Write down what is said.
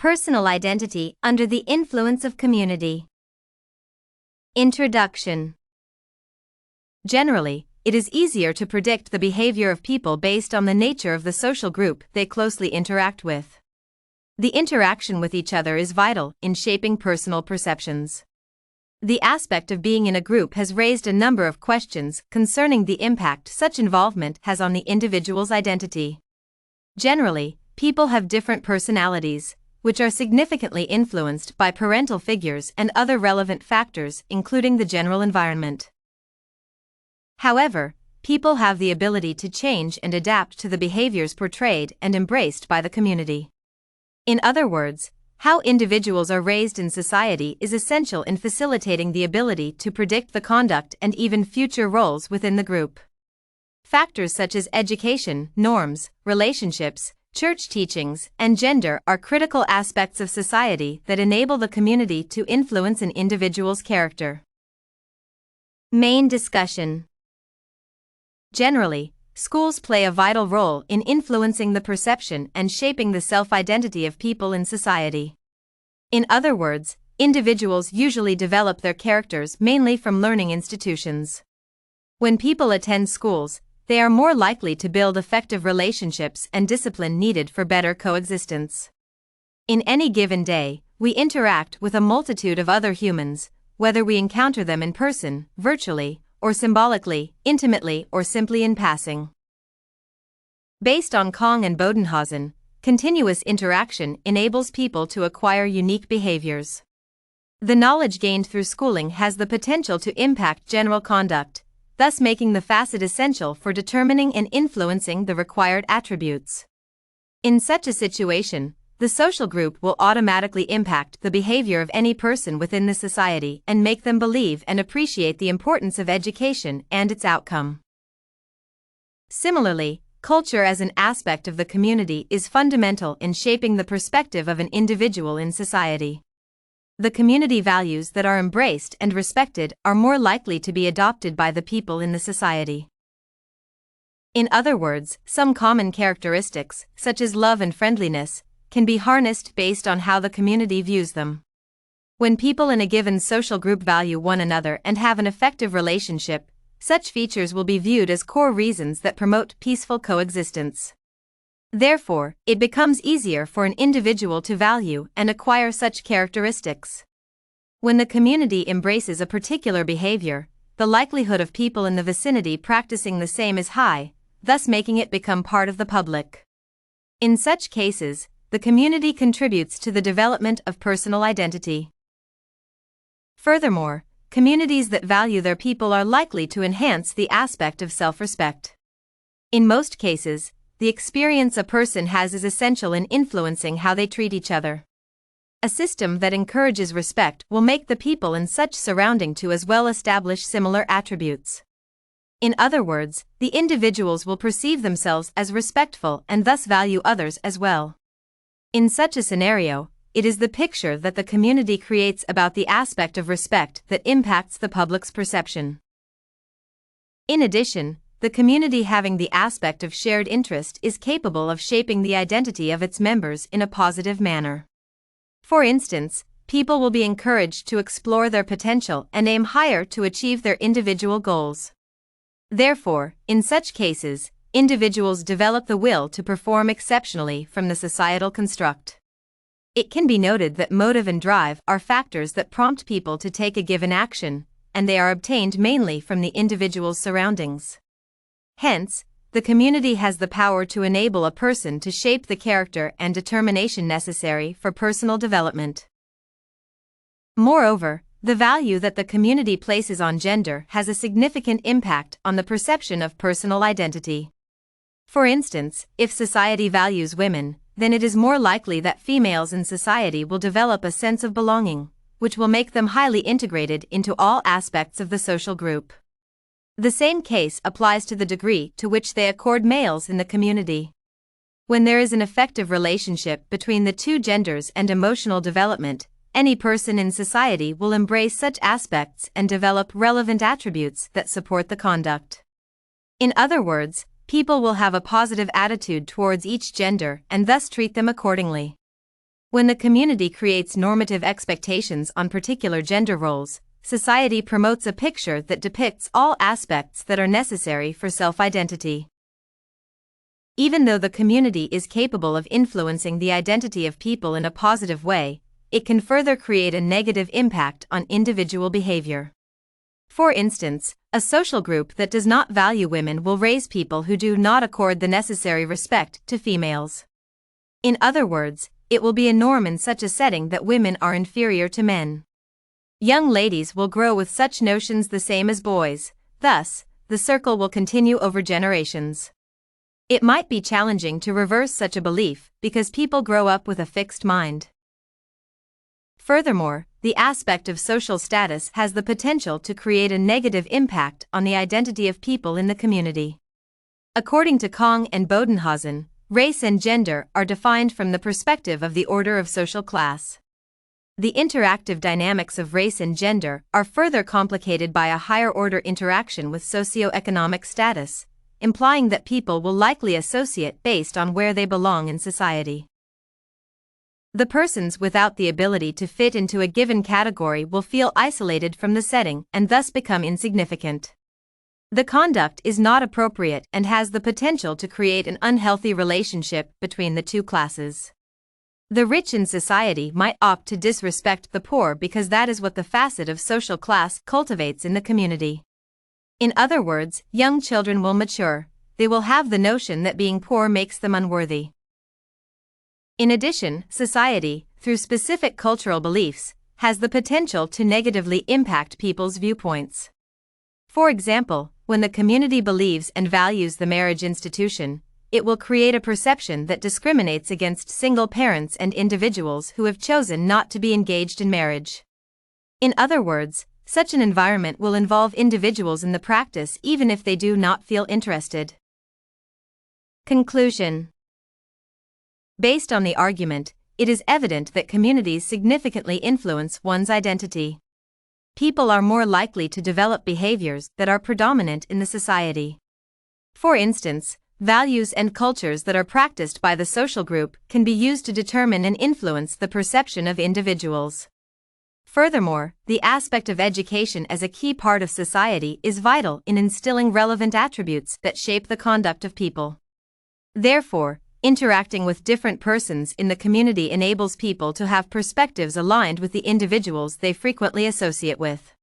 Personal identity under the influence of community. Introduction. Generally, it is easier to predict the behavior of people based on the nature of the social group they closely interact with. The interaction with each other is vital in shaping personal perceptions. The aspect of being in a group has raised a number of questions concerning the impact such involvement has on the individual's identity. Generally, people have different personalities, which are significantly influenced by parental figures and other relevant factors, including the general environment. However, people have the ability to change and adapt to the behaviors portrayed and embraced by the community. In other words, how individuals are raised in society is essential in facilitating the ability to predict the conduct and even future roles within the group. Factors such as education, norms, relationships, church teachings, and gender are critical aspects of society that enable the community to influence an individual's character. Main discussion. Generally, schools play a vital role in influencing the perception and shaping the self-identity of people in society. In other words, individuals usually develop their characters mainly from learning institutions. When people attend schools, they are more likely to build effective relationships and discipline needed for better coexistence. In any given day, we interact with a multitude of other humans, whether we encounter them in person, virtually, or symbolically, intimately, or simply in passing. Based on Kong and Bodenhausen, continuous interaction enables people to acquire unique behaviors. The knowledge gained through schooling has the potential to impact general conduct, thus making the facet essential for determining and influencing the required attributes. In such a situation, the social group will automatically impact the behavior of any person within the society and make them believe and appreciate the importance of education and its outcome. Similarly, culture as an aspect of the community is fundamental in shaping the perspective of an individual in society. The community values that are embraced and respected are more likely to be adopted by the people in the society. In other words, some common characteristics, such as love and friendliness, can be harnessed based on how the community views them. When people in a given social group value one another and have an effective relationship, such features will be viewed as core reasons that promote peaceful coexistence. Therefore, it becomes easier for an individual to value and acquire such characteristics. When the community embraces a particular behavior, the likelihood of people in the vicinity practicing the same is high, thus making it become part of the public. In such cases, the community contributes to the development of personal identity. Furthermore, communities that value their people are likely to enhance the aspect of self-respect. In most cases, the experience a person has is essential in influencing how they treat each other. A system that encourages respect will make the people in such surrounding to as well establish similar attributes. In other words, the individuals will perceive themselves as respectful and thus value others as well. In such a scenario, it is the picture that the community creates about the aspect of respect that impacts the public's perception. In addition, the community having the aspect of shared interest is capable of shaping the identity of its members in a positive manner. For instance, people will be encouraged to explore their potential and aim higher to achieve their individual goals. Therefore, in such cases, individuals develop the will to perform exceptionally from the societal construct. It can be noted that motive and drive are factors that prompt people to take a given action, and they are obtained mainly from the individual's surroundings. Hence, the community has the power to enable a person to shape the character and determination necessary for personal development. Moreover, the value that the community places on gender has a significant impact on the perception of personal identity. For instance, if society values women, then it is more likely that females in society will develop a sense of belonging, which will make them highly integrated into all aspects of the social group. The same case applies to the degree to which they accord males in the community. When there is an effective relationship between the two genders and emotional development, any person in society will embrace such aspects and develop relevant attributes that support the conduct. In other words, people will have a positive attitude towards each gender and thus treat them accordingly. When the community creates normative expectations on particular gender roles, society promotes a picture that depicts all aspects that are necessary for self-identity. Even though the community is capable of influencing the identity of people in a positive way, it can further create a negative impact on individual behavior. For instance, a social group that does not value women will raise people who do not accord the necessary respect to females. In other words, it will be a norm in such a setting that women are inferior to men. Young ladies will grow with such notions the same as boys, thus, the circle will continue over generations. It might be challenging to reverse such a belief because people grow up with a fixed mind. Furthermore, the aspect of social status has the potential to create a negative impact on the identity of people in the community. According to Kong and Bodenhausen, race and gender are defined from the perspective of the order of social class. The interactive dynamics of race and gender are further complicated by a higher-order interaction with socioeconomic status, implying that people will likely associate based on where they belong in society. The persons without the ability to fit into a given category will feel isolated from the setting and thus become insignificant. The conduct is not appropriate and has the potential to create an unhealthy relationship between the two classes. The rich in society might opt to disrespect the poor because that is what the facet of social class cultivates in the community. In other words, young children will mature, they will have the notion that being poor makes them unworthy. In addition, society, through specific cultural beliefs, has the potential to negatively impact people's viewpoints. For example, when the community believes and values the marriage institution, it will create a perception that discriminates against single parents and individuals who have chosen not to be engaged in marriage. In other words, such an environment will involve individuals in the practice even if they do not feel interested. Conclusion. Based on the argument, it is evident that communities significantly influence one's identity. People are more likely to develop behaviors that are predominant in the society. For instance, values and cultures that are practiced by the social group can be used to determine and influence the perception of individuals. Furthermore, the aspect of education as a key part of society is vital in instilling relevant attributes that shape the conduct of people. Therefore, interacting with different persons in the community enables people to have perspectives aligned with the individuals they frequently associate with.